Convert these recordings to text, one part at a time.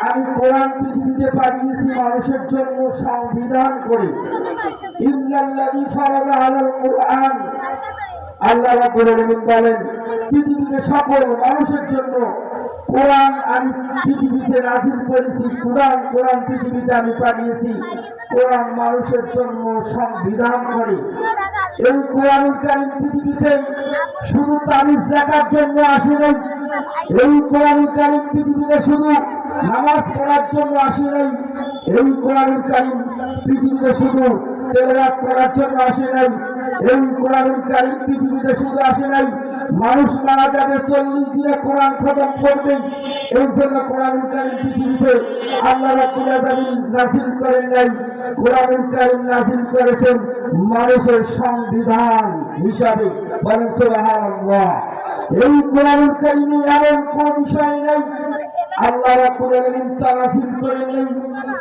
আমি কোরআন পৃথিবীতে পাঠিয়েছি মানুষের জন্য সংবিধান করে। ইন্নাল্লাযী ফারাদা আলাল কুরআন, আল্লাহ রাব্বুল আলামিন বলেন পৃথিবীতে সকল মানুষের জন্য কোরআন আমি পৃথিবীতে নাযিল করেছি। কোরআন পৃথিবীতে আমি পাঠিয়েছি। কোরআন মানুষের জন্য সংবিধান করে। এই কোরআনুল কারীম পৃথিবীতে শুধু তাবিজ লেখার জন্য আসে নাই। এই কোরআনুল কারীম পৃথিবীতে শুধু নামাজ পড়ার জন্য আসে নাই। এই কোরআনুল কারীম পৃথিবীতে শুধু তেলাওয়াত করার জন্য আসে নাই। এই কোরআনুল কারীম পৃথিবীতে শুধু আসে নাই মানুষ মারা যাবে 40 দিনে কোরআন খতম করবে, এই জন্য কোরআনুল কারীম পৃথিবীতে আল্লাহ রাব্বুল আলামিন নাযিল করেন নাই। কোরআনুল কারীম নাযিল করেছেন মানুষের সংবিধান হিসাবে। বলেন সুবহানাল্লাহ। এই কোরআনুল কারীমে এমন কোন বিষয় নাই আল্লাহ রাব্বুল আলামিন নাযিল করেন নাই।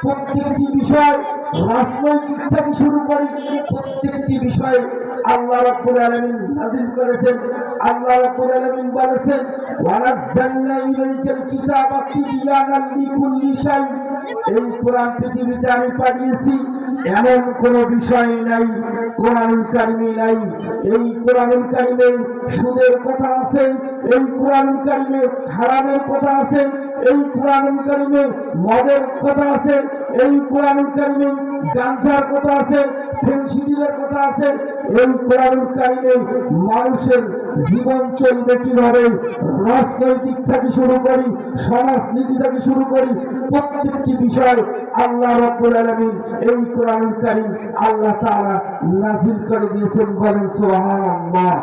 প্রত্যেকটি বিষয় রাজনৈতিক থেকে শুরু করে প্রত্যেকটি বিষয় আল্লাহ রাব্বুল আলামিন নাযিল করেছেন। আল্লাহ রাব্বুল আলামিন বলেছেন ওয়ানাজ্জালনা ইলাইকাল কিতাবা তিবয়ানাল লিকুল্লি শাই। এই কোরআন পৃথিবীতে আমি পাঠিয়েছি এমন কোন বিষয় নাই কোরআনুল কারীমে নাই। এই কোরআনুল কারীমে সুদের কথা আছে, এই কোরআনুল কারীমে হারামের কথা আছে, এই কোরআনুল কারীমে মদের কথা আছে, এই কোরআনুল কারীমে গাঁজার কথা আছে, ফেন্সিডিলের কথা আছে। এই কোরআনুল কারীমে মানুষের জীবন চলবে কিভাবে, রাজনৈতিক থেকে শুরু করি সমাজনীতি থেকে শুরু করি প্রত্যেকটি বিষয় আল্লাহ রাব্বুল আলামিন এই কোরআনুল কারীম আল্লাহ তাআলা নাযিল করে দিয়েছেন। বলেন সুবহানাল্লাহ।